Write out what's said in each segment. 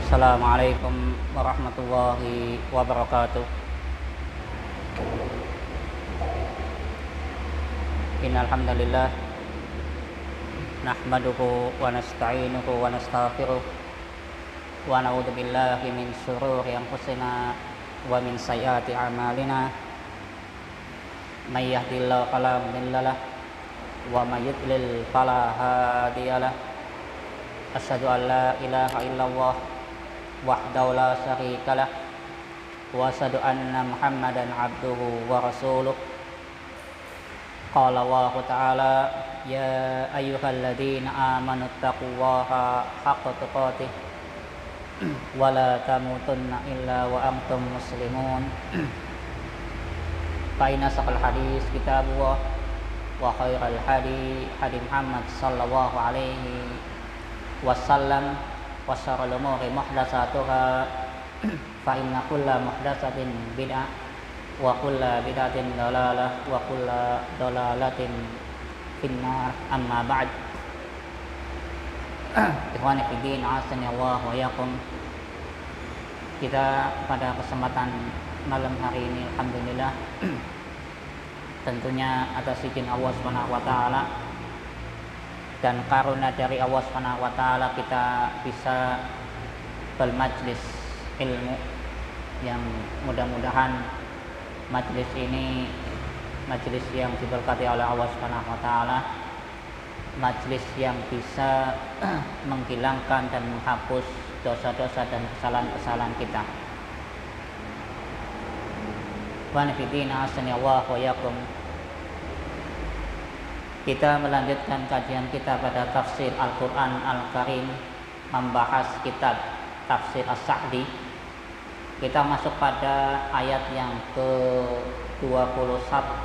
Assalamualaikum warahmatullahi wabarakatuh. Innal hamdalillah nahmaduhu wa nasta'inuhu wa nastaghfiruh wa na'udzu billahi min shururi anfusina wa min sayyiati a'malina. May yahdihillahu fala mudilla lahu wa may yudlil fala hadiyalah. Asyhadu an la ilaha illallah wahdahu la syarikalah wa asyhadu anna Muhammadan abduhu wa rasuluh. Qala Allah ta'ala ya ayyuhalladzina amanu taqullaha haqqa tuqatih wa la tamutunna illa wa antum muslimun. Fa inna saqal hadis kitabullah wa khairal hadi Muhammad sallallahu alaihi wasallam wa syarrul umuri muhdatsatuha fa inna kulla muhdatsatin bid'ah wa kulla bid'atin dalalah wa kulla dalalatin finnar. Amma ba'd. Ikhwani fi din, azani Allah wa iyyakum. Kita pada kesempatan malam hari ini alhamdulillah tentunya atas izin Allah Subhanahu wa taala dan karunia dari Allah Subhanahu wa taala kita bisa bermajlis ilmu yang mudah-mudahan majlis ini majlis yang diberkati oleh Allah Subhanahu wa taala, majlis yang bisa menghilangkan dan menghapus dosa-dosa dan kesalahan-kesalahan kita. Wa nafidina asani Allah wa yakum. Kita melanjutkan kajian kita pada tafsir Al-Quran Al-Karim, membahas kitab tafsir As-Sa'di. Kita masuk pada ayat yang ke-21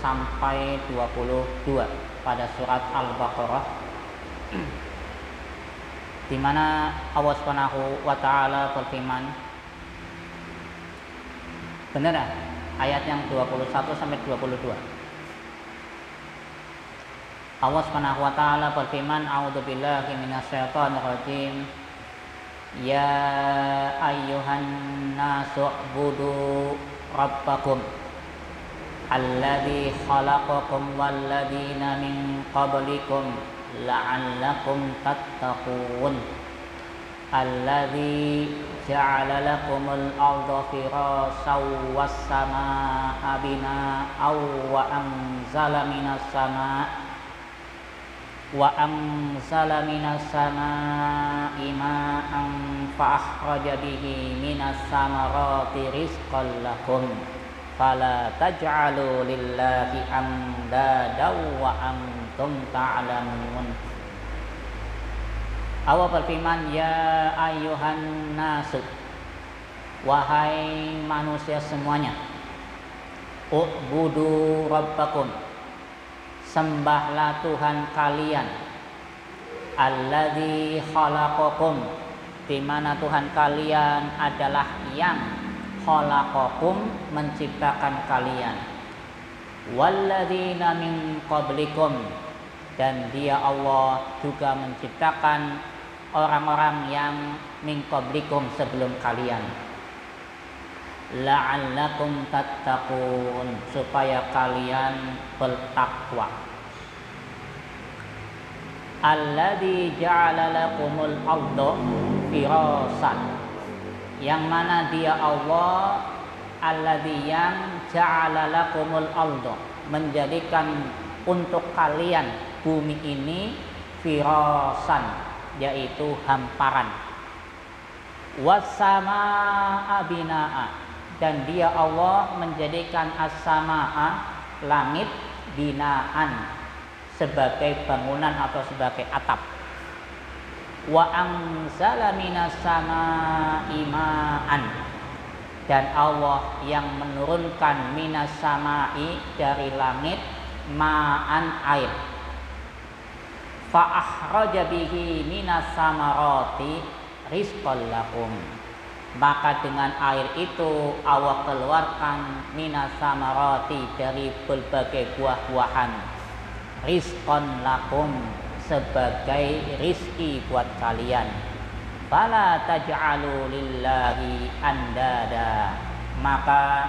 sampai 22 pada surat Al-Baqarah, di mana Allah Subhanahu wa taala berfirman. Benar ya? Ayat yang 21 sampai 22. Allah Subhanahu wa taala berfirman, a'udzubillahi minasyaitonir rajim. Ya ayyuhan nasu u'budu rabbakum alladzi khalaqakum walladzina min qablikum la'allakum tattaqun. Alladzi ja'ala lakumul arda firasyan was samaa'a bina'aw wa anzala minas samaa'i ma'an fa akhraja bihi minas samarati rizqan lakum fala taj'alu lillahi amdadan wa antum ta'lamun. Allah berfirman, ya ayyuhan nasu, wahai manusia semuanya, u'budu rabbakum, sembahlah Tuhan kalian, alladzi khalaqakum, di mana Tuhan kalian adalah yang khalaqakum, menciptakan kalian, walladzina min qablikum, dan Dia Allah juga menciptakan orang-orang yang min qablikum, sebelum kalian, la'allakum tattaqun, supaya kalian bertakwa. Alladzi ja'ala lakumul arda firasan, yang mana Dia Allah, alladzi yang ja'ala lakumul arda, menjadikan untuk kalian bumi ini firasan, yaitu hamparan, was-samaa'a binaa'a, dan Dia Allah menjadikan as-samaa'a, langit, binaan, sebagai bangunan atau sebagai atap. Wa anzala minas samaa'i ma'an, dan Allah yang menurunkan minas samaa'i, dari langit, ma'an, air. Fa akhraja bihi minas samarati rizqan lakum, maka dengan air itu Allah keluarkan minas samarati, dari berbagai buah-buahan, rizqan lakum, sebagai rizki buat kalian. fala taj'alu lillahi andada, maka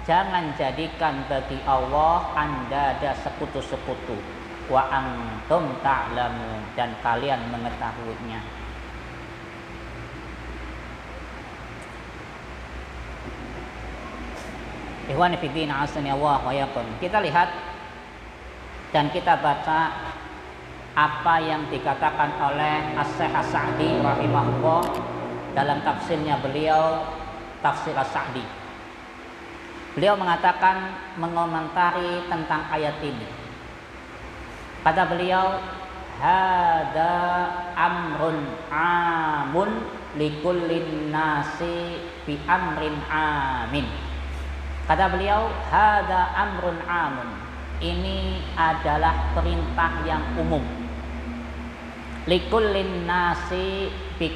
jangan jadikan bagi Allah andada sekutu-sekutu. Wa antum ta'lamun, dan kalian mengetahuinya. Ikhwani fi din, asani Allah wa yakum. Kita lihat dan kita baca apa yang dikatakan oleh As-Syaikh As-Sa'di rahimahullah dalam tafsirnya beliau, tafsir As-Sa'di. Beliau mengatakan, mengomentari tentang ayat ini. Kata beliau, hada amrun amun likullin nasi bi amrin amin. Kata beliau, hada amrun amun, ini adalah perintah yang umum. Likullin nasi bi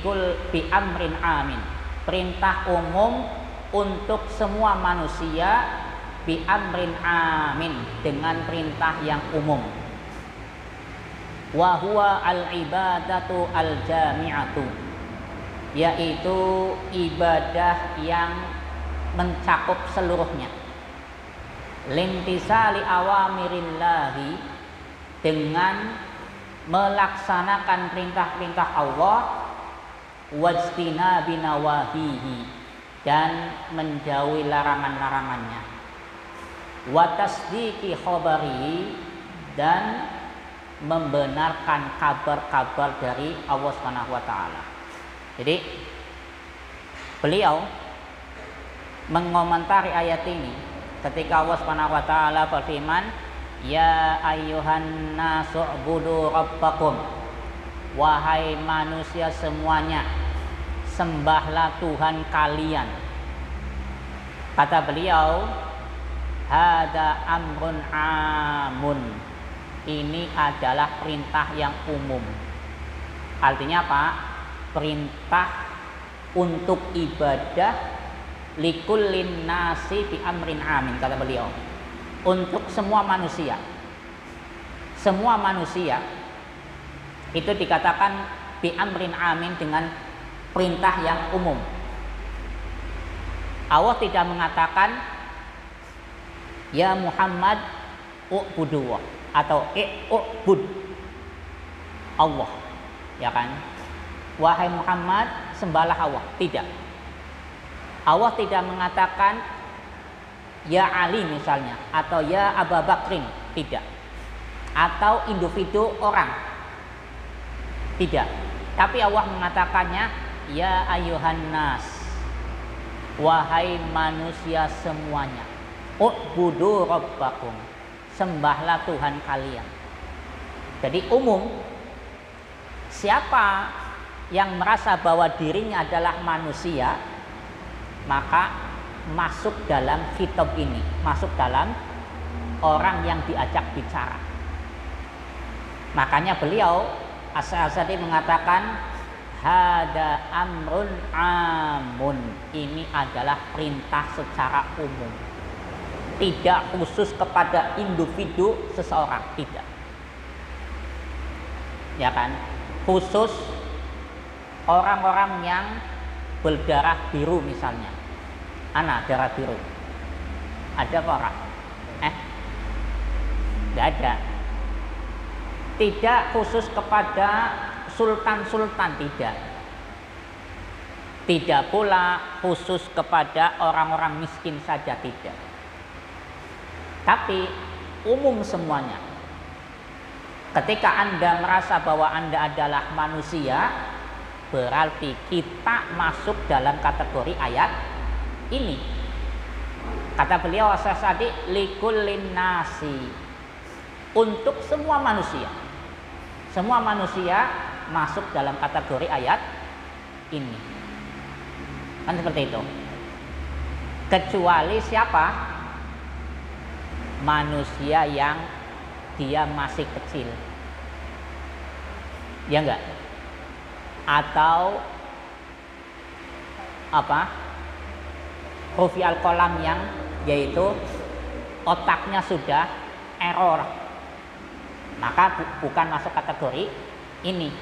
amrin amin, perintah umum untuk semua manusia, bi amrin amin, dengan perintah yang umum. Wa huwa al ibadatu al jami'atu, yaitu ibadah yang mencakup seluruhnya. Lintisali awamirillahi, dengan melaksanakan perintah-perintah Allah, wajtina binawahihi, dan menjauhi larangan-larangannya, wa tasdiqi khabarihi, dan membenarkan kabar-kabar dari Allah Subhanahu wa taala. Jadi beliau mengomentari ayat ini ketika Allah Subhanahu wa taala berfirman, ya ayyuhan nasu ubudu rabbakum, wahai manusia semuanya, sembahlah Tuhan kalian. Kata beliau, hada amrun amun, ini adalah perintah yang umum. Artinya apa? Perintah untuk ibadah likullin nasi bi amrin amin, kata beliau, untuk semua manusia. Semua manusia itu dikatakan bi amrin amin, dengan perintah yang umum. Allah tidak mengatakan ya Muhammad u'budullah atau i'bud Allah, ya kan? Wahai Muhammad, sembahlah Allah. Tidak. Allah tidak mengatakan ya Ali misalnya, atau ya Abu Bakrin, tidak. Atau individu orang, tidak. Tapi Allah mengatakannya ya ayuhan nas, wahai manusia semuanya, u'budu rabbakum, sembahlah Tuhan kalian. Jadi umum. Siapa yang merasa bahwa dirinya adalah manusia, maka masuk dalam kitab ini, masuk dalam orang yang diajak bicara. Makanya beliau As-Sa'di mengatakan hada amrun amun, ini adalah perintah secara umum, tidak khusus kepada individu seseorang, tidak, ya kan? Khusus orang-orang yang berdarah biru misalnya. Ana darah biru, ada apa orang? Tidak ada. Tidak khusus kepada sultan-sultan, tidak. Tidak pula khusus kepada orang-orang miskin saja, tidak. Tapi umum semuanya. Ketika Anda merasa bahwa Anda adalah manusia, berarti kita masuk dalam kategori ayat ini. Kata beliau As-Sa'di, likullin nasi, untuk semua manusia. Semua manusia masuk dalam kategori ayat ini. Kan seperti itu. Kecuali siapa? Manusia yang dia masih kecil, ya enggak? Atau apa? Rufi al-qalam, yang yaitu otaknya sudah error, maka bukan masuk kategori ini.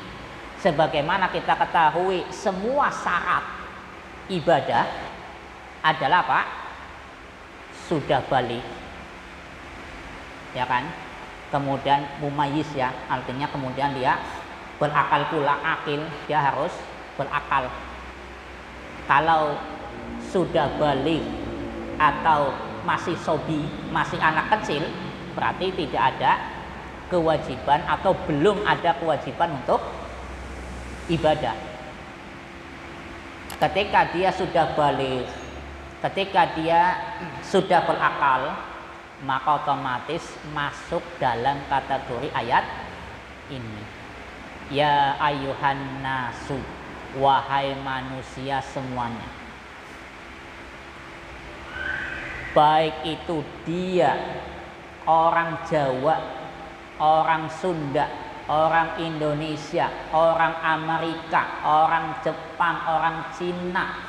Sebagaimana kita ketahui semua syarat ibadah adalah apa? Sudah balik, ya kan? Kemudian mumayyiz ya, artinya kemudian dia berakal pula, akil, dia harus berakal. Kalau sudah balik atau masih sobi, masih anak kecil, berarti tidak ada kewajiban atau belum ada kewajiban untuk ibadah. Ketika dia sudah balik, ketika dia sudah berakal, maka otomatis masuk dalam kategori ayat ini. Ya ayuhan nasu, wahai manusia semuanya. Baik itu dia orang Jawa, orang Sunda, orang Indonesia, orang Amerika, orang Jepang, orang Cina,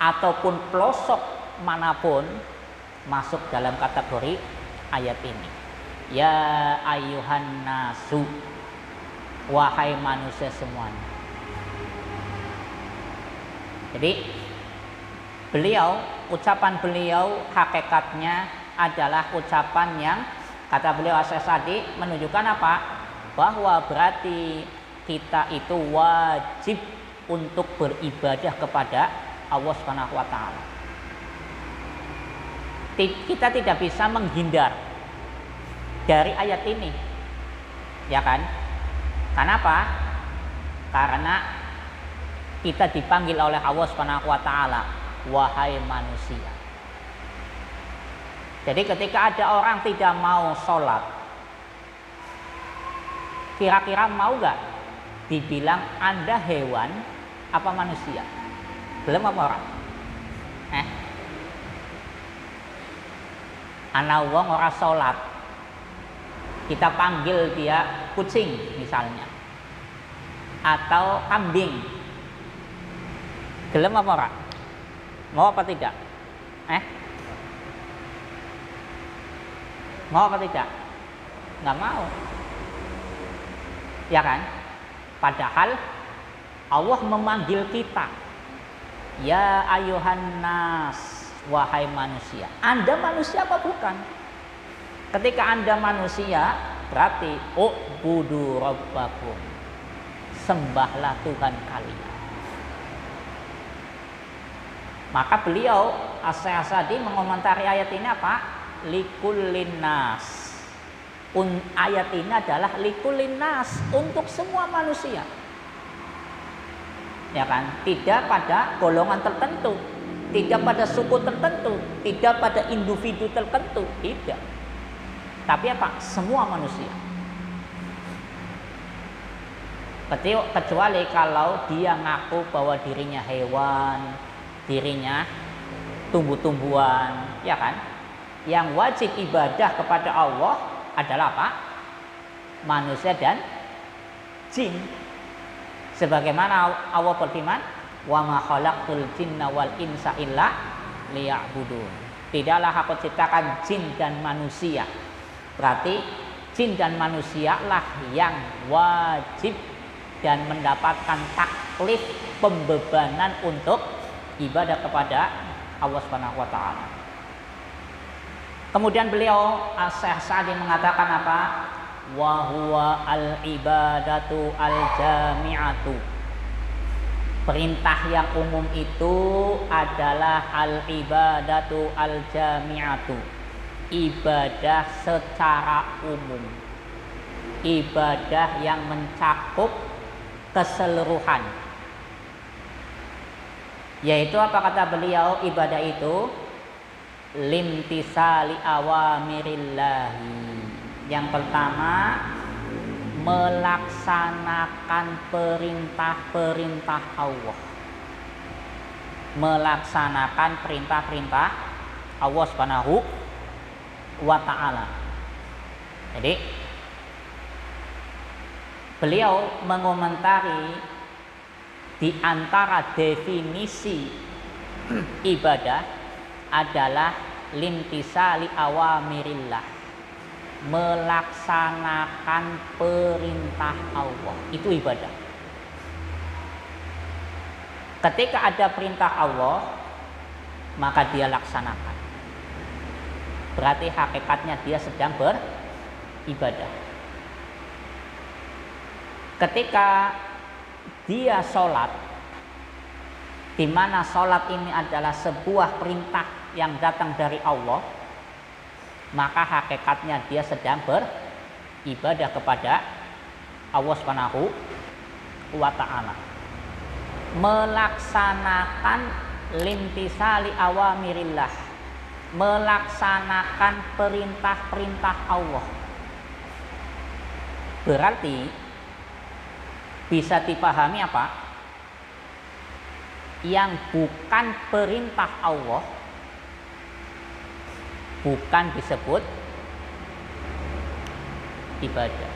ataupun pelosok manapun masuk dalam kategori ayat ini. Ya ayuhan nasu, wahai manusia semuanya. Jadi ucapan beliau hakikatnya adalah ucapan yang kata beliau As-Sadi menunjukkan apa? Bahwa berarti kita itu wajib untuk beribadah kepada Allah Subhanahu wa taala. Kita tidak bisa menghindar dari ayat ini. Ya kan? Kenapa? Karena kita dipanggil oleh Allah Subhanahu wa taala, wahai manusia. Jadi ketika ada orang tidak mau sholat, kira-kira mau gak dibilang Anda hewan apa manusia? Belum apa orang? Ana wong ora sholat, kita panggil dia kucing misalnya, atau kambing, gelem apa ora? Mau apa tidak? Mau apa tidak? Nggak mau, ya kan? Padahal Allah memanggil kita, ya ayuhan nas, wahai manusia. Anda manusia apa bukan? Ketika Anda manusia, berarti u'budu rabbakum, sembahlah Tuhan kalian. Maka beliau As-Sadi mengomentari ayat ini apa? Likullin nas. Ayat ini adalah likullin nas, untuk semua manusia. Ya kan? Tidak pada golongan tertentu, tidak pada suku tertentu, tidak pada individu tertentu, tidak. Tapi apa? Semua manusia. Kecuali kalau dia ngaku bahwa dirinya hewan, dirinya tumbuh-tumbuhan, ya kan? Yang wajib ibadah kepada Allah adalah apa? Manusia dan jin. Sebagaimana Allah berfirman, wa ma khalaqtul jinna wal insa illa liya'budun. Tidaklah aku ciptakan jin dan manusia. Berarti jin dan manusia lah yang wajib dan mendapatkan taklif, pembebanan untuk ibadah kepada Allah Subhanahu wa taala. Kemudian beliau As-Sa'di mengatakan apa? Wa huwa al-ibadatu al-jami'atu. Perintah yang umum itu adalah al-ibadatu al-jami'atu. Ibadah secara umum. Ibadah yang mencakup keseluruhan. Yaitu apa kata beliau? Ibadah itu limtisali awamirillahi. Yang pertama, melaksanakan perintah-perintah Allah. Melaksanakan perintah-perintah Allah Subhanahu wa ta'ala. Jadi beliau mengomentari di antara definisi ibadah adalah limtisali awamirillah, melaksanakan perintah Allah, itu ibadah. Ketika ada perintah Allah, maka dia laksanakan. Berarti hakikatnya dia sedang beribadah. Ketika dia sholat, di mana sholat ini adalah sebuah perintah yang datang dari Allah, maka hakikatnya dia sedang beribadah kepada Allah Subhanahu wa ta'ala, melaksanakan lintisali awamirillah, melaksanakan perintah-perintah Allah. Berarti bisa dipahami apa? Yang bukan perintah Allah bukan disebut ibadah.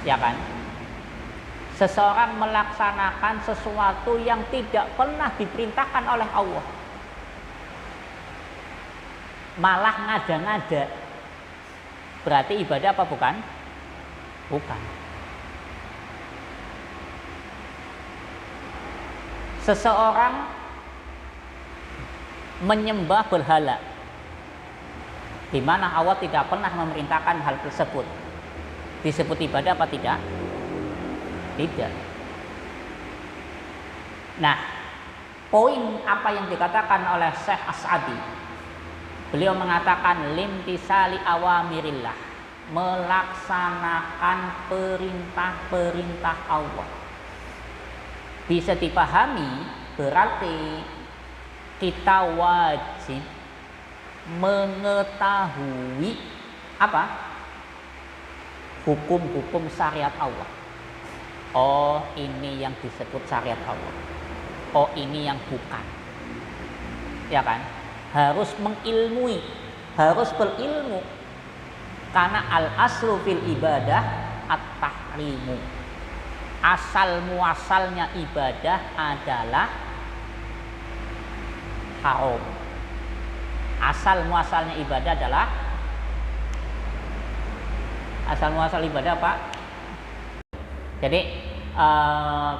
Ya kan? Seseorang melaksanakan sesuatu yang tidak pernah diperintahkan oleh Allah, malah ngada-ngada, berarti ibadah apa bukan? Bukan. Seseorang menyembah berhala, di mana Allah tidak pernah memerintahkan hal tersebut, disebut ibadah apa tidak? Tidak. Nah, poin apa yang dikatakan oleh Syekh As-Sa'di, beliau mengatakan limtisali awamirillah, melaksanakan perintah-perintah Allah. Bisa dipahami berarti kita wajib mengetahui apa? Hukum-hukum syariat Allah. Oh, ini yang disebut syariat Allah. Oh, ini yang bukan. Ya kan? Harus mengilmui, harus berilmu. Karena al-aslu fil ibadah at-tahrimu. Asal muasalnya ibadah adalah haram. Asal muasalnya ibadah adalah, asal muasal ibadah apa? Jadi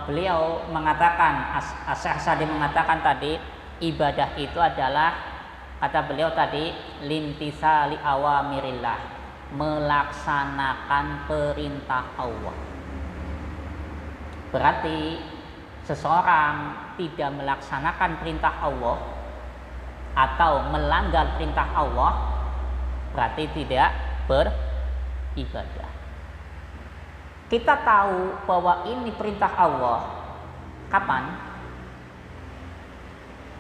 beliau mengatakan, Syekh Sa'di mengatakan tadi, ibadah itu adalah, kata beliau tadi, lintisali awamirillah, melaksanakan perintah Allah. Berarti seseorang tidak melaksanakan perintah Allah atau melanggar perintah Allah, berarti tidak beribadah. Kita tahu bahwa ini perintah Allah kapan?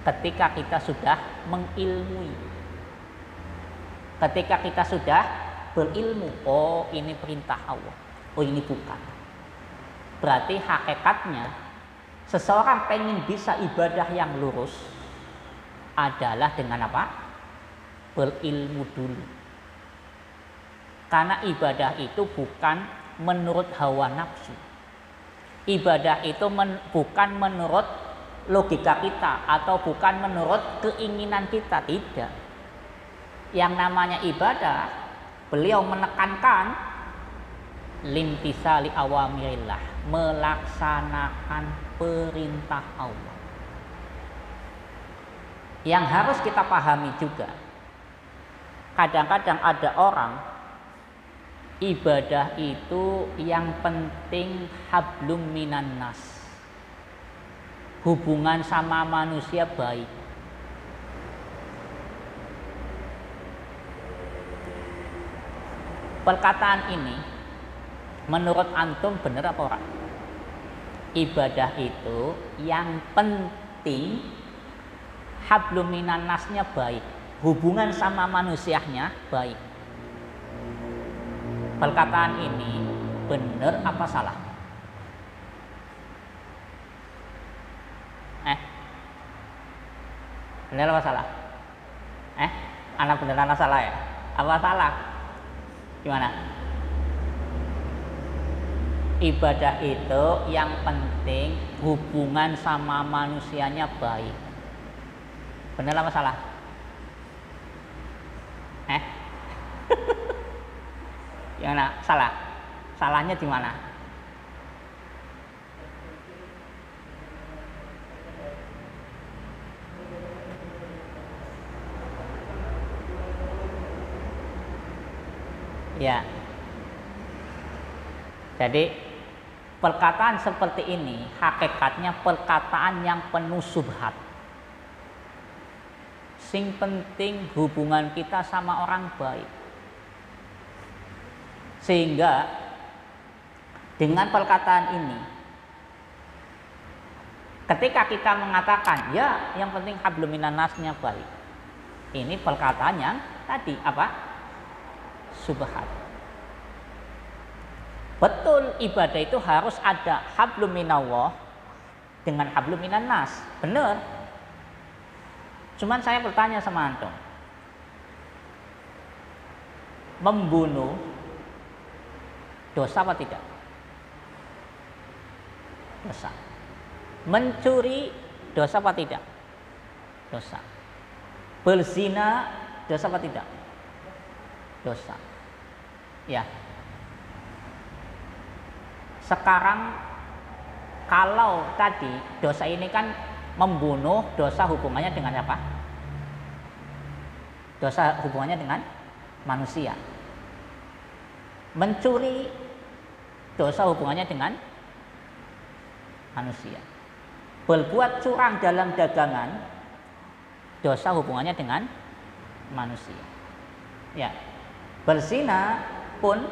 Ketika kita sudah mengilmui, ketika kita sudah berilmu. Oh, ini perintah Allah, oh ini bukan. Berarti hakikatnya seseorang pengen bisa ibadah yang lurus adalah dengan apa? Berilmu dulu. Karena ibadah itu bukan menurut hawa nafsu. Ibadah itu bukan menurut logika kita atau bukan menurut keinginan kita, tidak. Yang namanya ibadah, beliau menekankan limtisali awamirillah, melaksanakan perintah Allah. Yang harus kita pahami juga, kadang-kadang ada orang ibadah itu yang penting hablum minan nas, hubungan sama manusia baik. Perkataan ini menurut antum benar apa orang? Ibadah itu yang penting hablum minan nasnya baik, hubungan sama manusianya baik. Perkataan ini benar apa salah? Benar apa salah? Anak benar anak salah ya? Apa salah? Gimana? Ibadah itu yang penting hubungan sama manusianya baik. Benar apa salah? Gimana? Salah? Salahnya di mana? Ya. Jadi perkataan seperti ini hakikatnya perkataan yang penuh subhat. Sing penting hubungan kita sama orang baik. Sehingga dengan perkataan ini, ketika kita mengatakan ya yang penting hablum minan nasnya baik, ini perkataan yang tadi apa? Subhat. Betul, ibadah itu harus ada hablum minallah dengan hablum minan nas. Benar. Cuman saya bertanya sama antum, membunuh dosa apa tidak? Dosa. Mencuri dosa apa tidak? Dosa. Berzina dosa apa tidak? Dosa. Ya. Sekarang kalau tadi dosa ini kan membunuh, dosa hubungannya dengan apa? Dosa hubungannya dengan manusia. Mencuri, dosa hubungannya dengan manusia. Berbuat curang dalam dagangan, dosa hubungannya dengan manusia. Ya. Berzina pun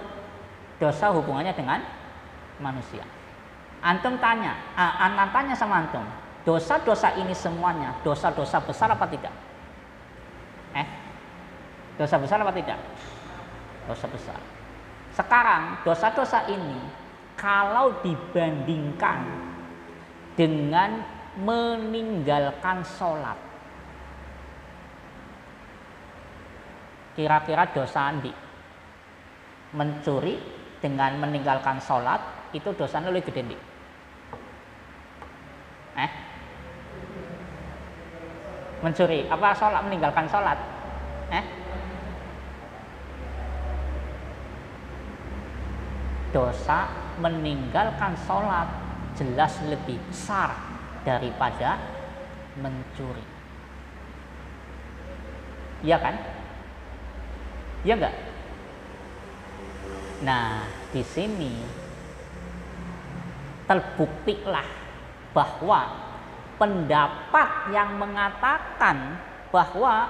dosa hubungannya dengan manusia. Antum tanya, anak tanya sama antum, dosa-dosa ini semuanya dosa-dosa besar apa tidak? Dosa besar apa tidak? Dosa besar. Sekarang dosa-dosa ini kalau dibandingkan dengan meninggalkan sholat, kira-kira dosa andi mencuri dengan meninggalkan sholat itu dosanya lebih gede nih. Mencuri apa sholat, meninggalkan sholat? Dosa meninggalkan sholat jelas lebih besar daripada mencuri. Iya kan? Iya enggak? Nah, di sini terbuktilah bahwa pendapat yang mengatakan bahwa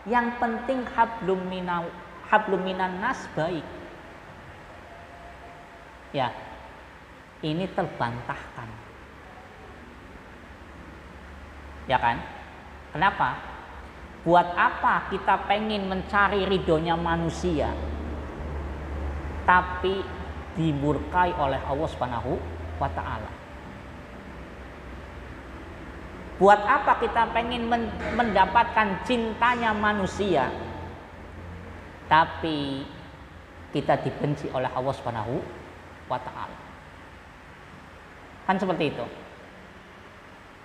yang penting hablum minan nas baik, ya, ini terbantahkan, ya kan? Kenapa? Buat apa kita pengen mencari ridhonya manusia tapi dimurkai oleh Allah Subhanahu wa ta'ala? Buat apa kita pengen mendapatkan cintanya manusia tapi kita dibenci oleh Allah Subhanahu wa ta'ala? Kan seperti itu,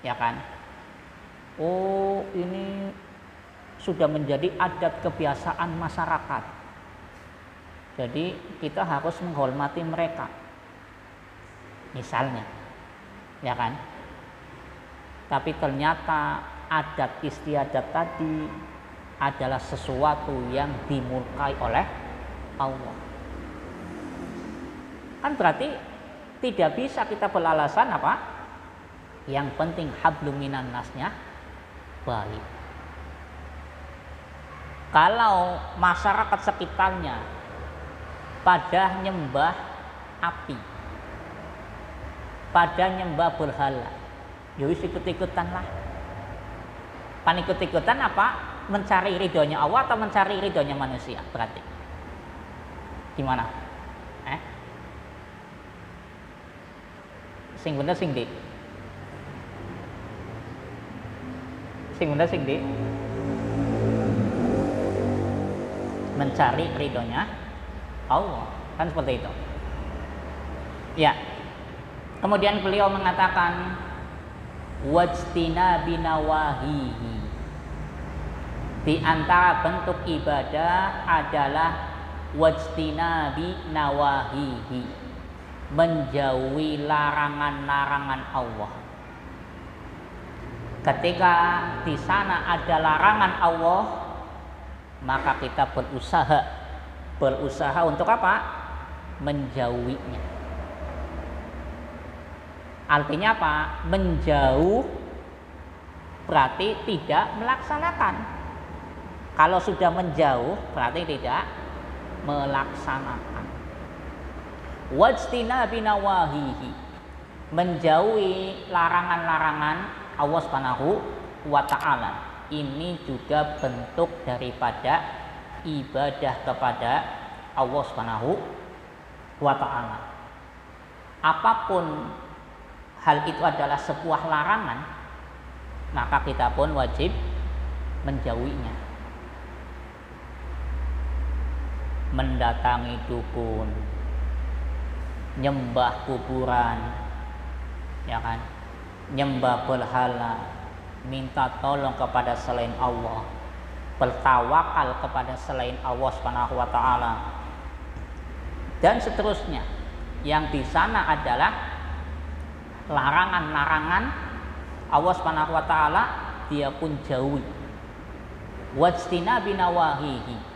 ya kan? Oh, ini sudah menjadi adat kebiasaan masyarakat, jadi kita harus menghormati mereka, misalnya, ya kan? Tapi ternyata adat istiadat tadi adalah sesuatu yang dimurkai oleh Allah. Kan berarti tidak bisa kita beralasan apa? Yang penting hablum minan nasnya baik. Kalau masyarakat sekitarnya pada nyembah api, pada nyembah berhala, yowis ikut-ikutan lah. Pan ikut-ikutan apa? Mencari ridhonya Allah atau mencari ridhonya manusia? Berarti gimana? Sing bener sing di? Sing bener sing di? Mencari ridhonya Allah, kan seperti itu. Ya. Kemudian beliau mengatakan wajtina binawahihi, di antara bentuk ibadah adalah wajtina binawahihi, menjauhi larangan-larangan Allah. Ketika di sana ada larangan Allah, maka kita berusaha berusaha untuk apa? Menjauhinya. Artinya apa? Menjauh berarti tidak melaksanakan. Kalau sudah menjauh berarti tidak melaksanakan. Wajtinabi nawahihi, menjauhi larangan-larangan Allah Subhanahu wa ta'ala. Ini juga bentuk daripada ibadah kepada Allah Subhanahu wa ta'ala. Apapun hal itu adalah sebuah larangan, maka kita pun wajib menjauhinya. Mendatangi dukun, nyembah kuburan, ya kan, nyembah berhala, minta tolong kepada selain Allah, bertawakal kepada selain Allah Subhanahu wa ta'ala, dan seterusnya. Yang di sana adalah larangan-larangan Allah Subhanahu wa ta'ala, dia pun jauhi. Wajtinabi nawahihi,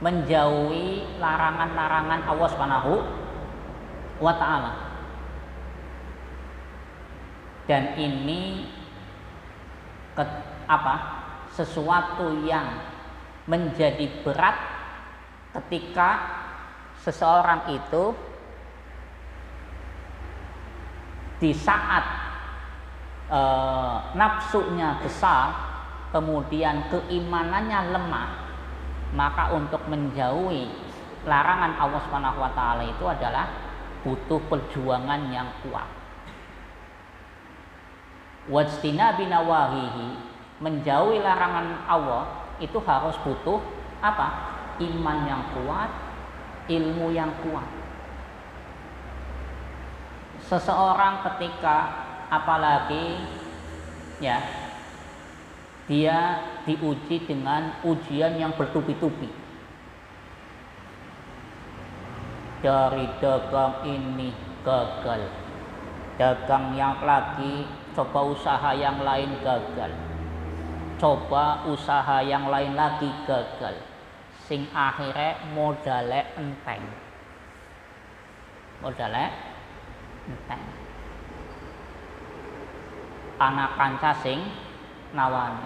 menjauhi larangan-larangan Allah Subhanahu wa ta'ala. Dan ini sesuatu yang menjadi berat ketika seseorang itu di saat nafsunya besar, kemudian keimanannya lemah, maka untuk menjauhi larangan Allah Subhanahu wa ta'ala itu adalah butuh perjuangan yang kuat. Wajtinabi nawahihi, menjauhi larangan Allah itu harus butuh apa? Iman yang kuat, ilmu yang kuat. Seseorang ketika apalagi ya dia diuji dengan ujian yang bertubi-tubi, dari dagang ini gagal, dagang yang lagi, coba usaha yang lain gagal, coba usaha yang lain lagi gagal, sing akhirnya modale enteng. Anak kanca sing nawani,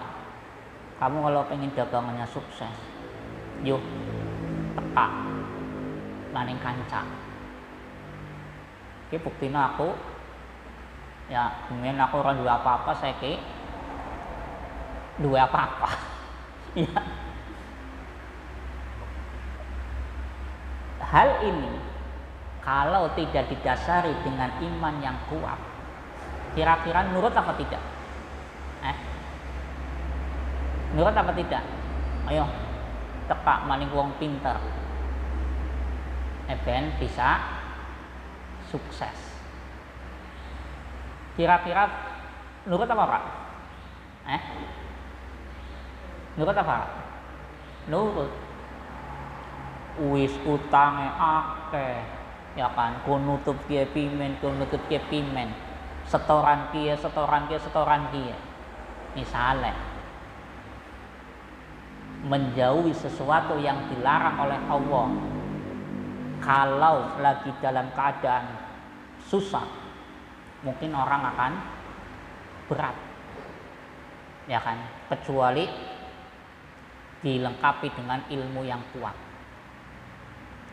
kamu kalau pengen dagangannya sukses, yuk teka maning kanca. Iki buktina aku ya, mungkin aku ora duwe apa-apa, saiki duwe apa-apa. Ya. Hal ini kalau tidak didasari dengan iman yang kuat, kira-kira nurut apa tidak? Nurut apa tidak? Ayo teka maning wong pinter, ben bisa sukses. Kira-kira nurut apa Pak? Nurut apa? Nurut. Wis utange akeh, ya kan, ku nutup kiye pimen, setoran kiye. Misalnya menjauhi sesuatu yang dilarang oleh Allah, kalau lagi dalam keadaan susah, mungkin orang akan berat, ya kan, kecuali dilengkapi dengan ilmu yang kuat,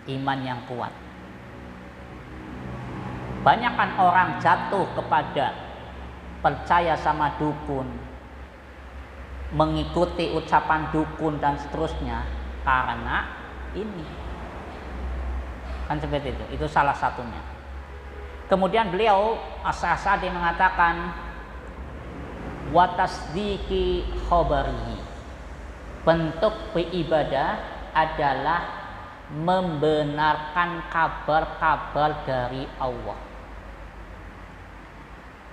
iman yang kuat. Banyakkan orang jatuh kepada percaya sama dukun, mengikuti ucapan dukun dan seterusnya, karena ini kan seperti itu salah satunya. Kemudian beliau As-Sa'di mengatakan wa tasdiki khabarihi, bentuk beribadah adalah membenarkan kabar-kabar dari Allah.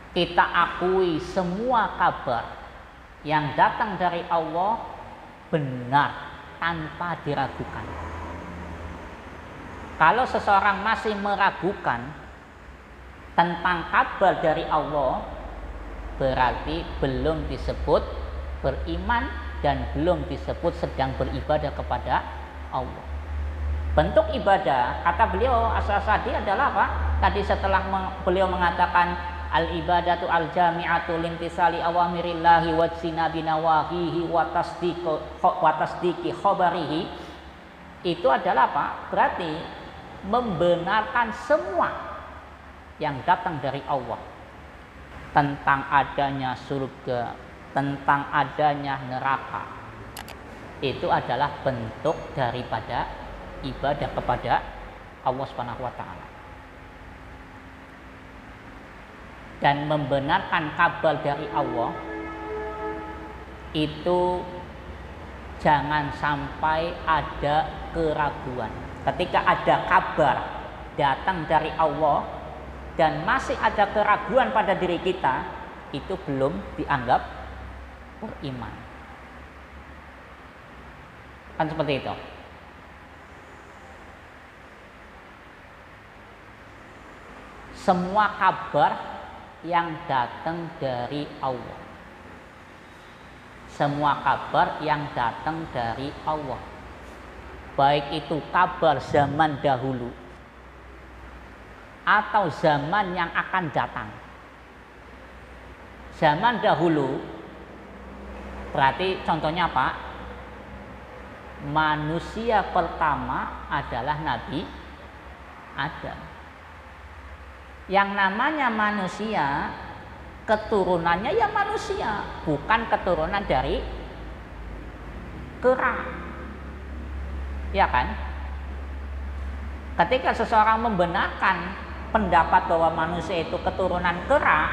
Kita akui semua kabar yang datang dari Allah benar tanpa diragukan. Kalau seseorang masih meragukan tentang kabar dari Allah, berarti belum disebut beriman dan belum disebut sedang beribadah kepada Allah. Bentuk ibadah, kata beliau As-Sa'di adalah apa? Tadi setelah beliau mengatakan al-ibadatu al-jami'atu lintisali awamirillahi wa jinabi nawahihi wa tasdiqi khabarihi, itu adalah apa? Berarti membenarkan semua yang datang dari Allah tentang adanya surga, tentang adanya neraka. Itu adalah bentuk daripada ibadah kepada Allah Subhanahu wa taala. Dan membenarkan kabar dari Allah itu jangan sampai ada keraguan. Ketika ada kabar datang dari Allah dan masih ada keraguan pada diri kita, itu belum dianggap beriman. Kan seperti itu. Semua kabar yang datang dari Allah, semua kabar yang datang dari Allah, baik itu kabar zaman dahulu atau zaman yang akan datang. Zaman dahulu berarti contohnya apa? Manusia pertama adalah Nabi Adam. Yang namanya manusia, keturunannya ya manusia, bukan keturunan dari kera. Ya kan? Ketika seseorang membenarkan pendapat bahwa manusia itu keturunan kera,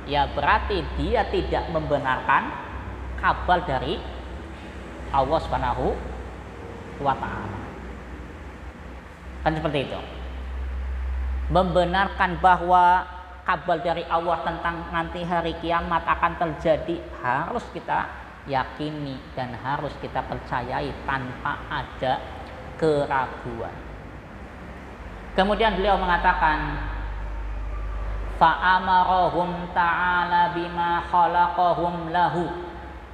ya berarti dia tidak membenarkan kabar dari Allah Subhanahu wa taala. Kan seperti itu. Membenarkan bahwa kabar dari Allah tentang nanti hari kiamat akan terjadi harus kita yakini dan harus kita percayai tanpa ada keraguan. Kemudian beliau mengatakan fa'amarahum ta'ala bima khalaqahum lahu.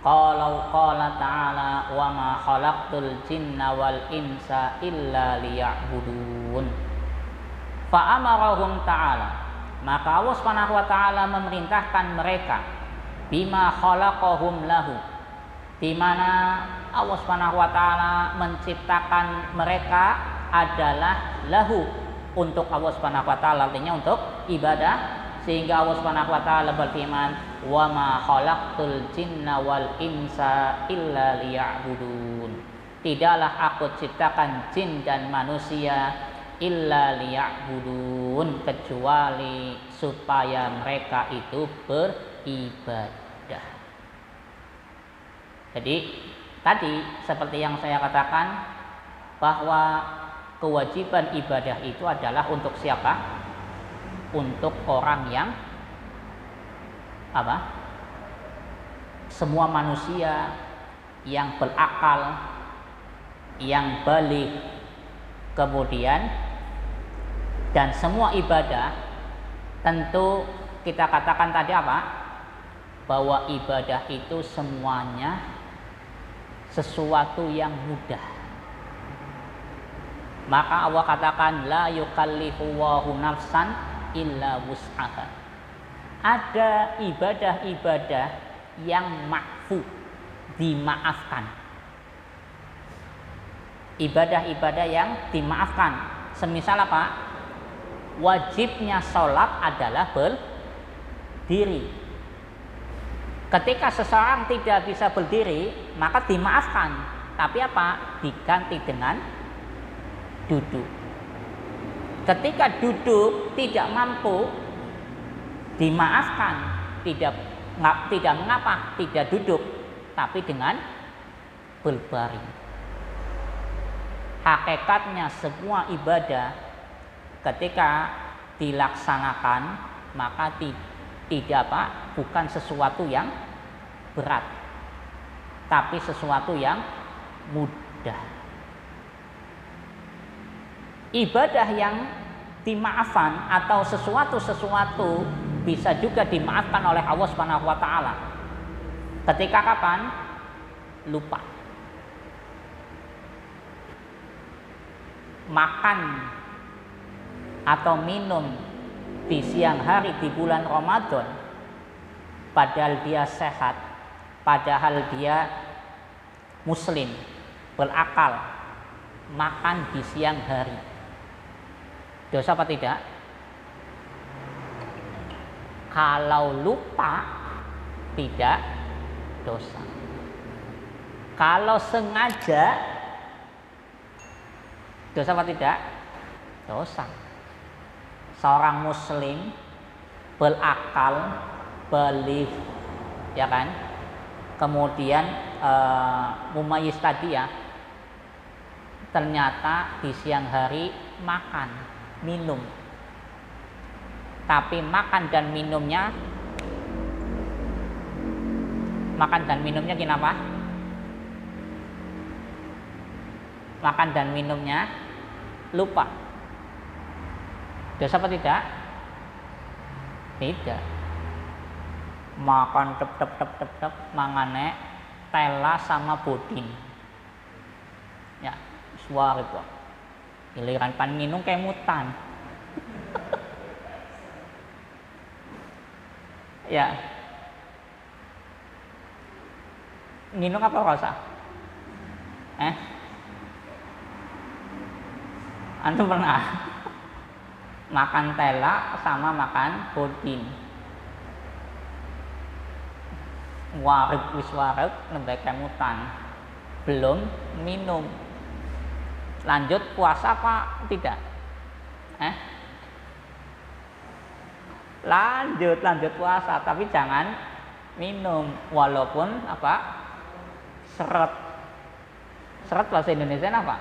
Qala ta'ala wa ma khalaqtul jinna wal insa illa liya'budun. Fa'amarahum ta'ala, maka Allah Subhanahu wa taala memerintahkan mereka bima khalaqahum lahu, di mana Allah Subhanahu wa taala menciptakan mereka adalah lahu, untuk Allah Subhanahu wa taala, artinya untuk ibadah. Sehingga Allah Subhanahu wa taala berfirman, "Wa ma khalaqtul jinna wal insa illa liya'budun." Tidaklah aku ciptakan jin dan manusia illa liya'budun, kecuali supaya mereka itu beribadah. Jadi tadi seperti yang saya katakan bahwa kewajiban ibadah itu adalah untuk siapa? Untuk orang yang apa? Semua manusia yang berakal, yang baligh, kemudian dan semua ibadah. Tentu kita katakan tadi apa? Bahwa ibadah itu semuanya sesuatu yang mudah. Maka Allah katakan la yukallifu Allahu nafsan illa wus'aha. Ada ibadah-ibadah yang ma'fu, dimaafkan. Ibadah-ibadah yang dimaafkan. Semisal apa? Wajibnya sholat adalah berdiri. Ketika seseorang tidak bisa berdiri, maka dimaafkan. Tapi apa? Diganti dengan duduk. Ketika duduk tidak mampu, dimaafkan, tidak mengapa tidak duduk, tapi dengan berbaring. Hakikatnya semua ibadah ketika dilaksanakan maka tidak bukan sesuatu yang berat, tapi sesuatu yang mudah. Ibadah yang dimaafkan atau sesuatu bisa juga dimaafkan oleh Allah Subhanahu wa taala. Ketika kapan? Lupa. makan atau minum di siang hari di bulan Ramadan, padahal dia sehat, padahal dia muslim, berakal, makan di siang hari, dosa apa tidak? Kalau lupa tidak dosa. Kalau sengaja dosa apa tidak? Dosa. Seorang muslim berakal, baligh, ya kan? Kemudian mumayyiz tadi ya, ternyata di siang hari makan, minum. Tapi makan dan minumnya kenapa? Makan dan minumnya lupa. Dosa apa tidak? Tidak. Makan tep mangane tela sama puding. Ya, suara itu. Giliran pan minum kayak mutan. Ya. Minum apa rasa? Antum pernah makan tela sama makan puding? Warik nembe kemutan. Belum minum. Lanjut puasa apa tidak? Lanjut puasa, tapi jangan minum walaupun apa? Seret bahasa Indonesia apa?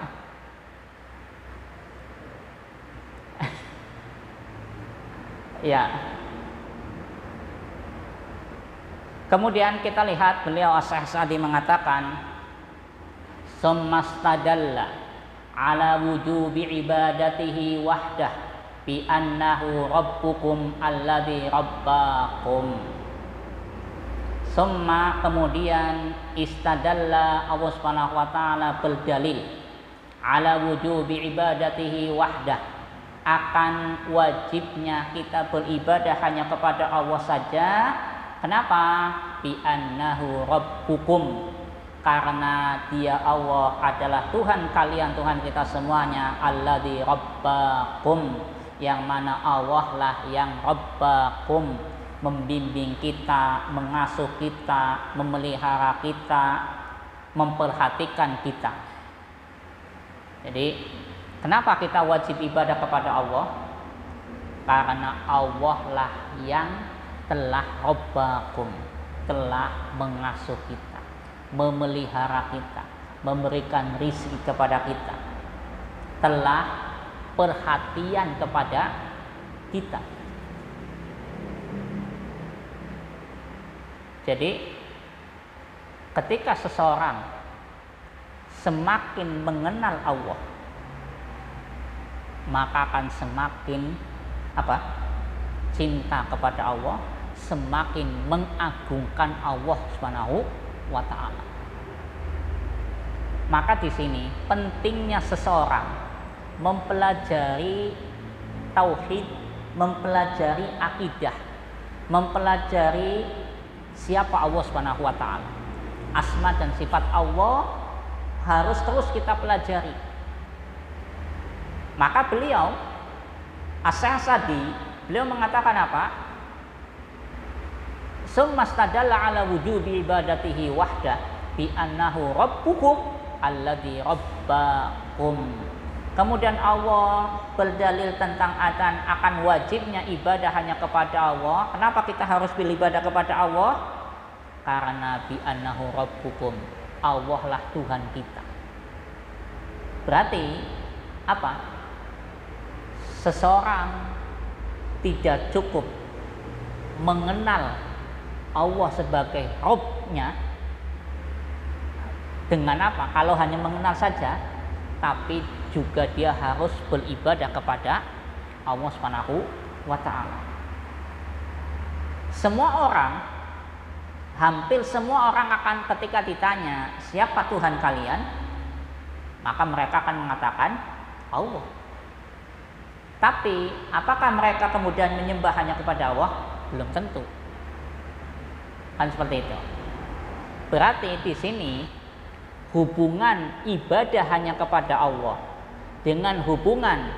Ya. Kemudian kita lihat beliau As-Syaikh Sa'di mengatakan summastadalla ala wujubi ibadatihi wahdah bi annahu rabbukum alladzi rabbakum. Summa kemudian istadalla Allah Subhanahu wa taala berdalil ala wujubi ibadatihi wahdah, akan wajibnya kita beribadah hanya kepada Allah saja. Kenapa? Bi annahu rabbukum, karena dia Allah adalah Tuhan kalian, Tuhan kita semuanya. Alladzi rabbakum, yang mana Allah lah yang rabbakum, membimbing kita, mengasuh kita, memelihara kita, memperhatikan kita. Jadi kenapa kita wajib ibadah kepada Allah? Karena Allah lah yang telah rabbakum, telah mengasuh kita, memelihara kita, memberikan rizki kepada kita, telah perhatian kepada kita. Jadi ketika seseorang semakin mengenal Allah, maka akan semakin cinta kepada Allah, semakin mengagungkan Allah Subhanahu wa taala. Maka di sini pentingnya seseorang mempelajari tauhid, mempelajari akidah, mempelajari siapa Allah Subhanahu wa taala. Asma dan sifat Allah harus terus kita pelajari. Maka beliau As-Syaikh Sa'di, beliau mengatakan apa? Summastadalla ala wujubi ibadatihi wahda bi annahu rabbukum alladzi rabbakum. Kemudian Allah berdalil tentang akan wajibnya ibadah hanya kepada Allah. Kenapa kita harus beribadah kepada Allah? Karena bi annahu rabbukum, Allah lah Tuhan kita. Berarti apa? Seseorang tidak cukup mengenal Allah sebagai Rabb-nya dengan apa? Kalau hanya mengenal saja, tapi juga dia harus beribadah kepada Allah Subhanahu wa taala. Hampir semua orang akan ketika ditanya siapa Tuhan kalian, maka mereka akan mengatakan Allah. Tapi apakah mereka kemudian menyembah hanya kepada Allah? Belum tentu. Kan seperti itu. Berarti di sini hubungan ibadah hanya kepada Allah dengan hubungan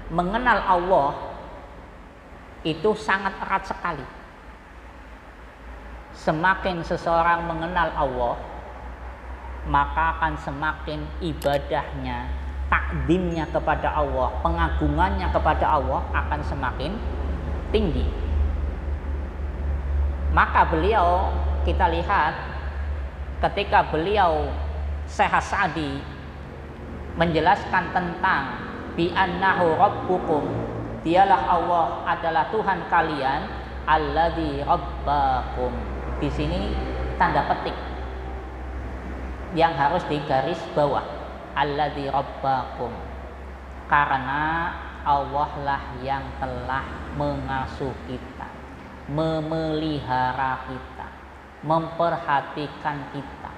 mengenal Allah itu sangat erat sekali. Semakin seseorang mengenal Allah, maka akan semakin ibadahnya, takdimnya kepada Allah, pengagungannya kepada Allah akan semakin tinggi. Maka beliau, kita lihat ketika beliau Syekh Sa'di menjelaskan tentang bi annahu rabbukum, dialah Allah adalah Tuhan kalian, alladzi rabbakum. Di sini tanda petik yang harus digaris bawah, alladzi rabbakum, karena Allah lah yang telah mengasuh kita, memelihara kita, memperhatikan kita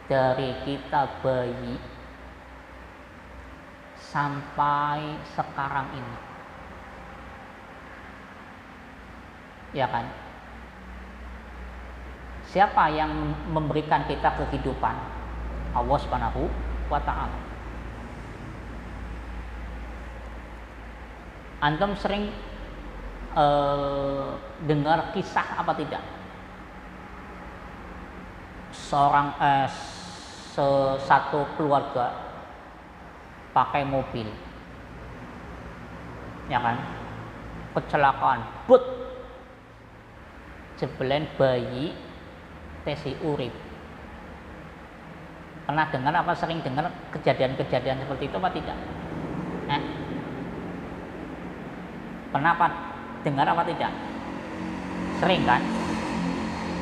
dari kita bayi sampai sekarang ini, ya kan? Siapa yang memberikan kita kehidupan? Allah Subhanahu wa ta'ala. Antum sering dengar kisah apa tidak? Satu keluarga pakai mobil, ya kan? Kecelakaan, jebelen bayi tesi urip. Pernah dengar apa sering dengar kejadian-kejadian seperti itu apa tidak? Pernah apa dengar apa tidak? Sering kan?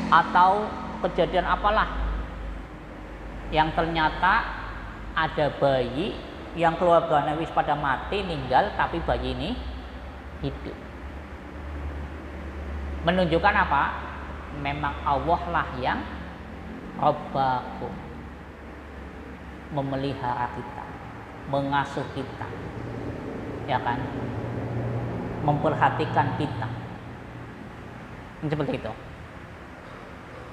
Atau kejadian apalah yang ternyata ada bayi yang keluarganya wis pada mati, meninggal, tapi bayi ini hidup. Menunjukkan apa? Memang Allah lah yang Rabbakum, memelihara kita, mengasuh kita, ya kan? Memperhatikan kita. Seperti itu.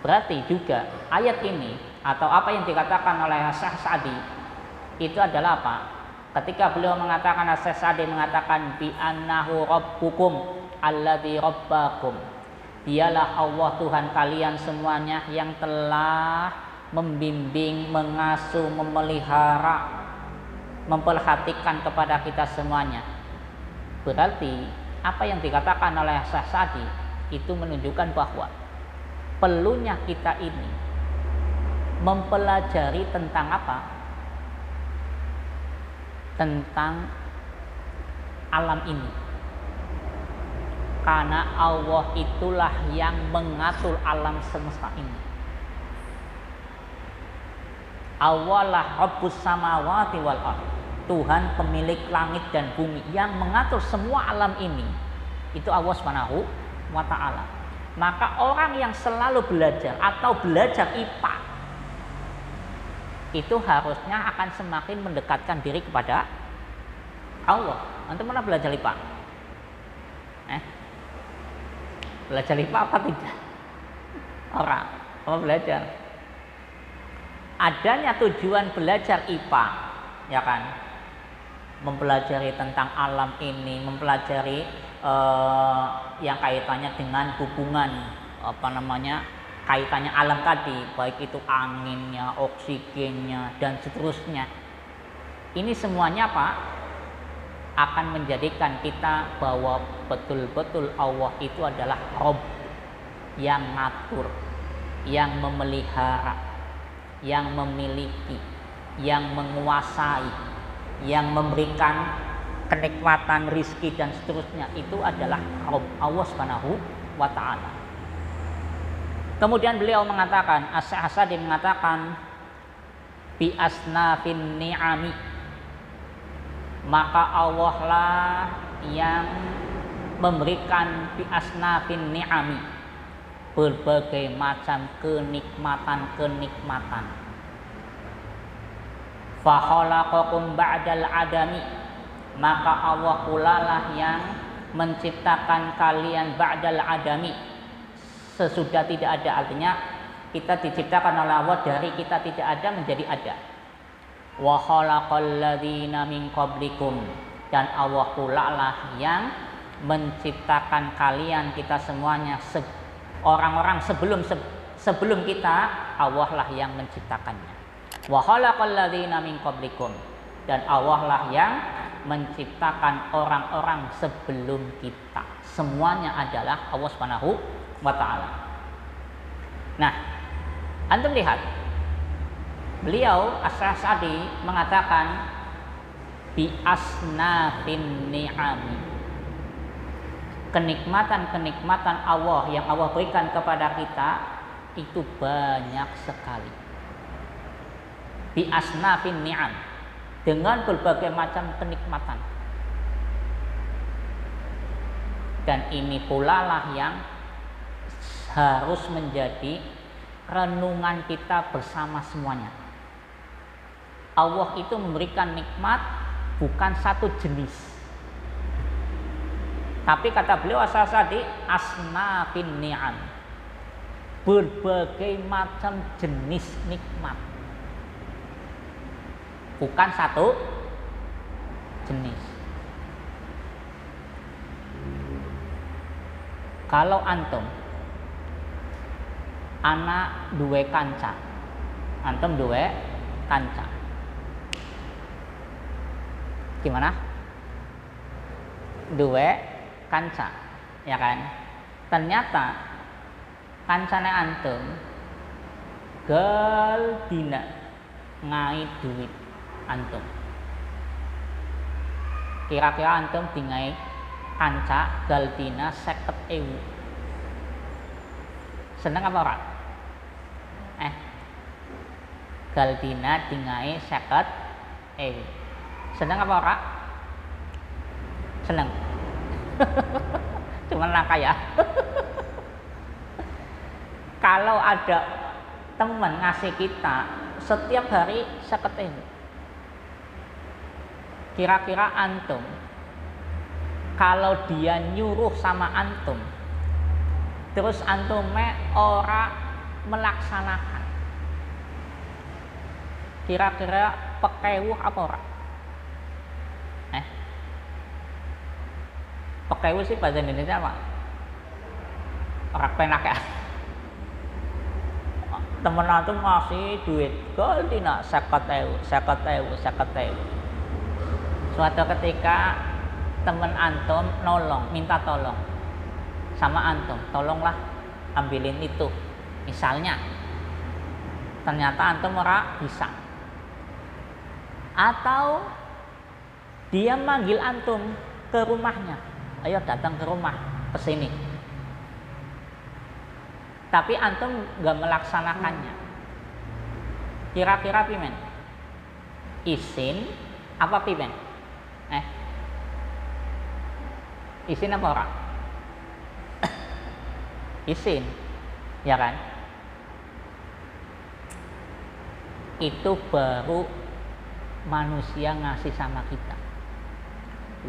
Berarti juga ayat ini atau apa yang dikatakan oleh Syekh Sa'di itu adalah apa? Ketika beliau mengatakan, Syekh Sa'di mengatakan bi annahu rabbukum alladzi rabbakum, dialah Allah Tuhan kalian semuanya yang telah membimbing, mengasuh, memelihara, memperhatikan kepada kita semuanya. Berarti apa yang dikatakan oleh Syekh Sa'di itu menunjukkan bahwa perlunya kita ini mempelajari tentang apa? Tentang alam ini. Karena Allah itulah yang mengatur alam semesta ini. Allah lah Rabbus samawati wal ardh, Tuhan pemilik langit dan bumi yang mengatur semua alam ini. Itu Allah Subhanahu wa ta'ala. Maka orang yang selalu belajar atau belajar IPA itu harusnya akan semakin mendekatkan diri kepada Allah. Antum pernah belajar IPA? Belajar IPA apa tidak? Orang apa belajar? Adanya tujuan belajar IPA, ya kan? Mempelajari tentang alam ini, mempelajari yang kaitannya dengan hubungan kaitannya alam tadi, baik itu anginnya, oksigennya, dan seterusnya. Ini semuanya apa? Akan menjadikan kita bahwa betul-betul Allah itu adalah Rabb yang ngatur, yang memelihara, yang memiliki, yang menguasai, yang memberikan kenikmatan, rizki dan seterusnya. Itu adalah Rabb, Allah Subhanahu wa ta'ala. Kemudian beliau mengatakan, As-Sa'di mengatakan bi asnafin ni'ami, maka Allah lah yang memberikan bi asnafin ni'ami, berbagai macam kenikmatan-kenikmatan. Fa khalaqakum ba'dal adami, maka Allah pula lah yang menciptakan kalian ba'dal adami, sesudah tidak ada. Artinya kita diciptakan oleh Allah dari kita tidak ada menjadi ada. Wa khalaqal ladzina min qablikum, dan Allah pula lah yang menciptakan kalian, kita semuanya, orang-orang sebelum kita, Allah lah yang menciptakannya. Wa khalaqal ladzina min qablikum, dan Allah lah yang menciptakan orang-orang sebelum kita. Semuanya adalah Allah Subhanahu wa taala. Nah, antum lihat, beliau As-Sa'di mengatakan bi asnafin ni'ami, kenikmatan-kenikmatan Allah yang Allah berikan kepada kita itu banyak sekali. Bi asnafin ni'am, dengan berbagai macam kenikmatan. Dan ini pula lah yang harus menjadi renungan kita bersama semuanya. Allah itu memberikan nikmat bukan satu jenis, tapi kata beliau As-Sa'di, asnafin ni'am, berbagai macam jenis nikmat, bukan satu jenis. Kalau antum anak duwe kanca, antum duwe kanca, gimana? Duwe kanca, ya kan? Ternyata kancane antum gel dina ngai duit antum. Kira-kira antum dingai kanca gel dina 50.000. Seneng apa ora? Gel dina dingai 50.000. Seneng apa ora? Seneng. Cuman langka ya. Kalau ada teman ngasih kita setiap hari 50.000, kira-kira antum kalau dia nyuruh sama antum terus antum ora melaksanakan, kira-kira pekewuh apa ora? Pekewuh sih bahasa Indonesia apa? Ora penak ya. Temen antum ngasih duit gol dina 50.000. Suatu ketika temen antum minta tolong sama antum, tolonglah ambilin itu misalnya, ternyata antum ora bisa, atau dia manggil antum ke rumahnya, ayo datang ke rumah, ke sini, tapi antum gak melaksanakannya, kira-kira pimen? Izin apa pimen? Izin apa ora? Izin, ya kan? Itu baru manusia ngasih sama kita.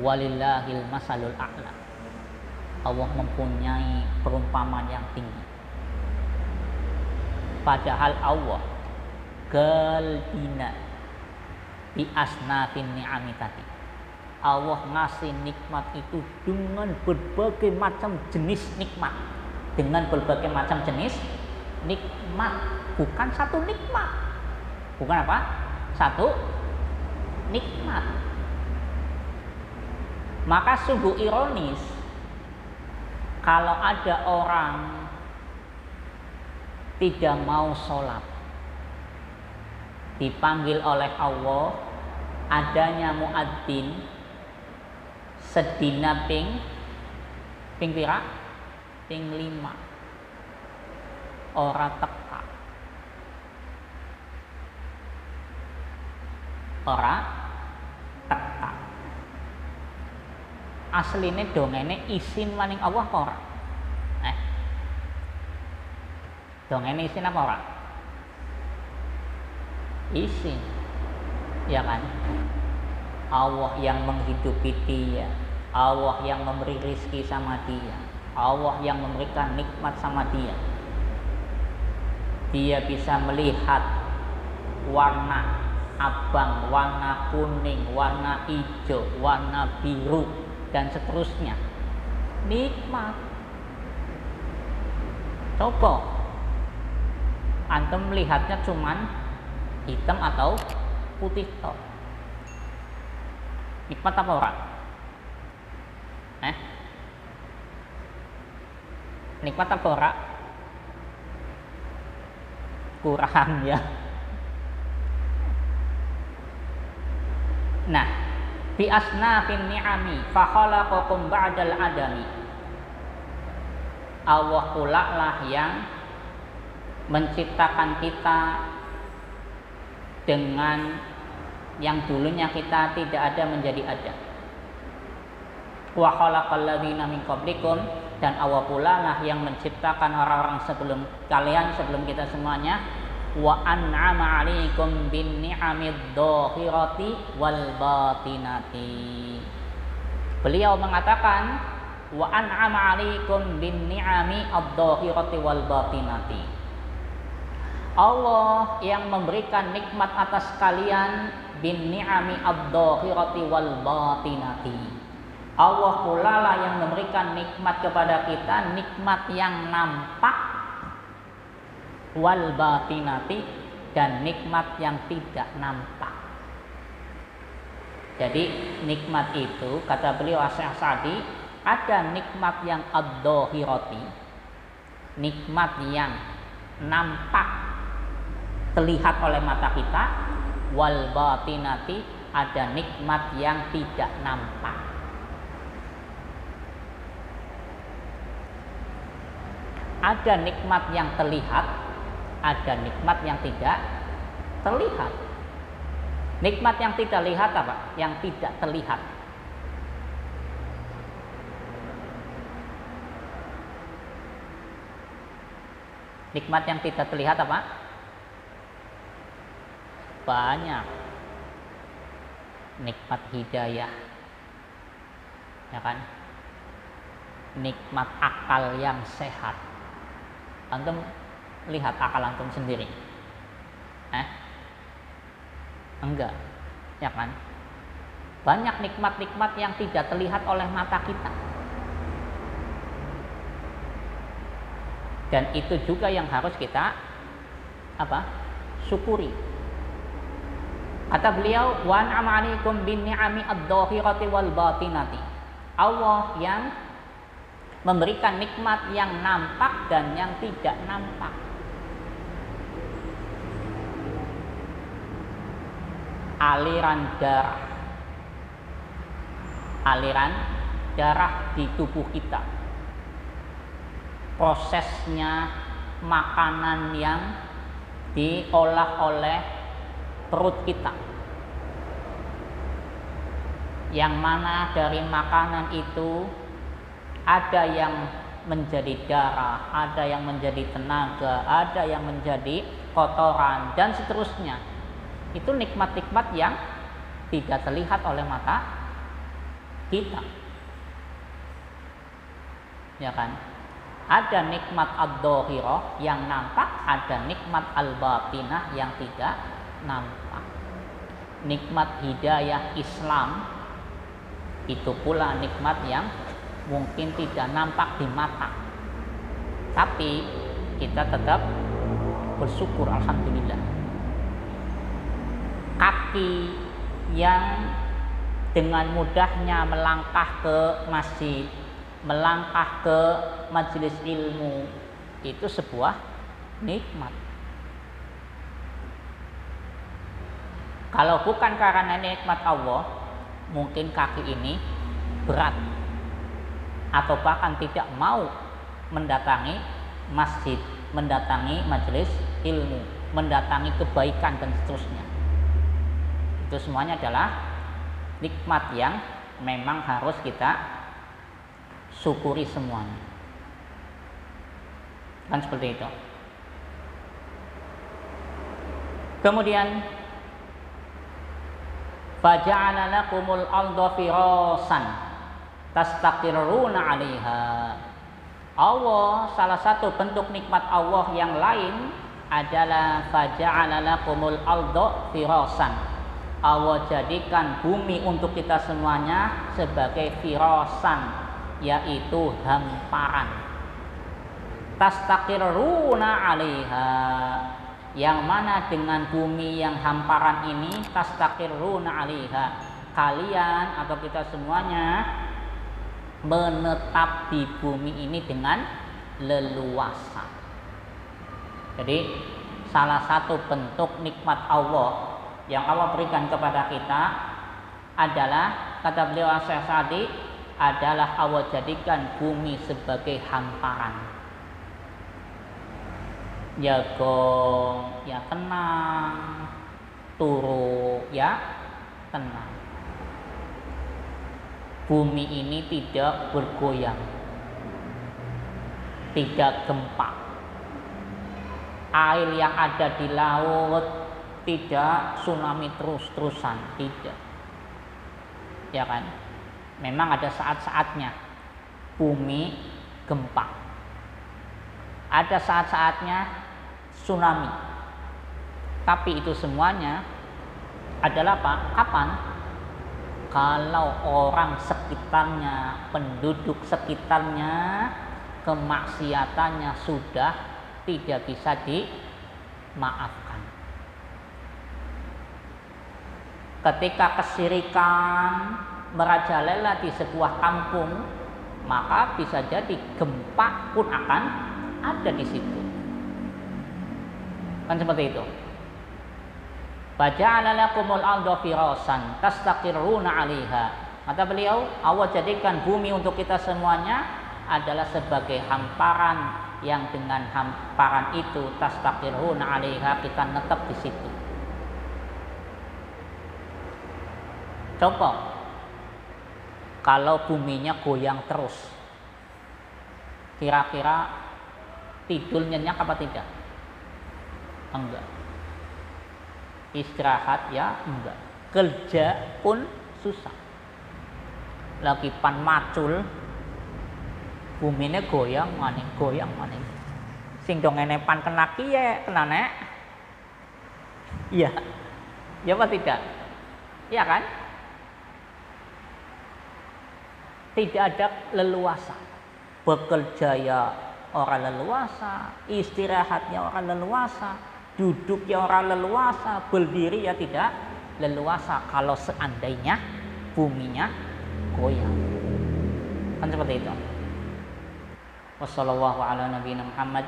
Walillahil masalul a'la. Allah mempunyai perumpamaan yang tinggi. Padahal Allah galbina bi asnafin ni'ami tadi. Allah ngasih nikmat itu dengan berbagai macam jenis nikmat. Dengan berbagai macam jenis nikmat, bukan satu nikmat. Bukan apa? Satu nikmat. Maka sungguh ironis kalau ada orang tidak mau sholat, dipanggil oleh Allah, adanya muadzin sedina ping pira? Ping 5 ora teka, ora teka. Asline dongene izin maning Allah apa ora? Dongene izin apa ora? Izin. ya kan? Allah yang menghidupi dia, Allah yang memberi rizki sama dia, Allah yang memberikan nikmat sama dia. Dia bisa melihat warna abang, warna kuning, warna hijau, warna biru, dan seterusnya. Nikmat. Coba antum melihatnya cuman hitam atau putih toh. Nikmat apa ora? Nikmat apa ora? Kurang ya. Nah, bi asnafin ni'ami fa khalaqakum ba'dal adami. Allah pula lah yang menciptakan kita dengan yang dulunya kita tidak ada menjadi ada. Wa khalaqal ladzina min qablikum, dan Allah pula lah yang menciptakan orang-orang sebelum kalian, sebelum kita semuanya. Wa an'ama 'alaikum bin ni'amid dhahirati wal batinati. Beliau mengatakan wa an'ama 'alaikum bin ni'ami ad-dhahirati wal batinati. Allah yang memberikan nikmat atas kalian bin ni'ami ad-dhahirati wal batinati. Allah pula lah yang memberikan nikmat kepada kita, nikmat yang nampak wal batinati, dan nikmat yang tidak nampak. Jadi nikmat itu, kata beliau Syekh Sa'di, ada nikmat yang ad-dhahirati, nikmat yang nampak terlihat oleh mata kita, wal batinati, ada nikmat yang tidak nampak. Ada nikmat yang terlihat, ada nikmat yang tidak terlihat. Nikmat yang tidak terlihat apa? Yang tidak terlihat. Nikmat yang tidak terlihat apa? Banyak. Nikmat hidayah, ya kan? Nikmat akal yang sehat. Antum lihat akal antum sendiri, enggak, ya kan? Banyak nikmat-nikmat yang tidak terlihat oleh mata kita, dan itu juga yang harus kita syukuri. Kata beliau, wa an'ama 'alaikum bin ni'ami ad-dhahirati wal batinati. Allah yang memberikan nikmat yang nampak dan yang tidak nampak. Aliran darah di tubuh kita, prosesnya makanan yang diolah oleh perut kita, yang mana dari makanan itu ada yang menjadi darah, ada yang menjadi tenaga, ada yang menjadi kotoran, dan seterusnya. Itu nikmat-nikmat yang tidak terlihat oleh mata kita, ya kan? Ada nikmat ad-dhahirah yang nampak, ada nikmat al-batinah yang tidak nampak. Nikmat hidayah Islam itu pula nikmat yang mungkin tidak nampak di mata, tapi kita tetap bersyukur, alhamdulillah. Kaki yang dengan mudahnya melangkah ke masjid, melangkah ke majelis ilmu, itu sebuah nikmat. Kalau bukan karena nikmat Allah, mungkin kaki ini berat, atau bahkan tidak mau mendatangi masjid, mendatangi majelis ilmu, mendatangi kebaikan, dan seterusnya. Itu semuanya adalah nikmat yang memang harus kita syukuri semuanya. Kan seperti itu. Kemudian Faja'ala lakumul arda firasan tastaqirruna 'alaiha. Allah, salah satu bentuk nikmat Allah yang lain adalah faja'ala lakumul arda firasan. Allah jadikan bumi untuk kita semuanya sebagai firasan, yaitu hamparan. Tastaqirruna 'alaiha, yang mana dengan bumi yang hamparan ini, tastaqirruna 'alaiha, kalian atau kita semuanya menetap di bumi ini dengan leluasa. Jadi salah satu bentuk nikmat Allah yang Allah berikan kepada kita adalah, kata beliau Syekh Sa'di, adalah Allah jadikan bumi sebagai hamparan. Ya gong, ya tenang, turu, ya tenang. Bumi ini tidak bergoyang, tidak gempa. Air yang ada di laut tidak tsunami terus-terusan, tidak. Ya kan? Memang ada saat-saatnya bumi gempa. Ada saat-saatnya tsunami. Tapi itu semuanya adalah apa? Kapan? Kalau orang sekitarnya, penduduk sekitarnya, kemaksiatannya sudah tidak bisa dimaafkan. Ketika kesyirikan merajalela di sebuah kampung, maka bisa jadi gempa pun akan ada di situ. Kan seperti itu. Faja'ala lakumul arda firasan tastaqirruna 'alaiha. Kata beliau, Allah jadikan bumi untuk kita semuanya adalah sebagai hamparan, yang dengan hamparan itu tastaqirruna 'alaiha, kita netap di situ. Coba kalau buminya goyang terus, kira-kira tidur nyenyak apa tidak? Enggak. Istirahat ya enggak. Kerja pun susah. Lagi pan macul, buminya goyang maning. Sing dong pan kena kiye, kena nek. Iya. Ya apa tidak? Iya kan? Tidak ada leluasa. Bekerja ya orang leluasa, istirahatnya orang leluasa, duduknya orang leluasa, berdiri ya tidak leluasa kalau seandainya buminya goyang. Kan seperti itu. Wassallallahu ala nabiyina Muhammad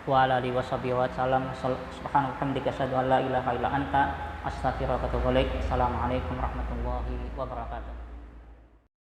wa ala alihi wasallam. Subhanaka wa bihamdika asyhadu an la ilaha illa anta astaghfiruka wa atubu ilaik. Assalamualaikum warahmatullahi wabarakatuh.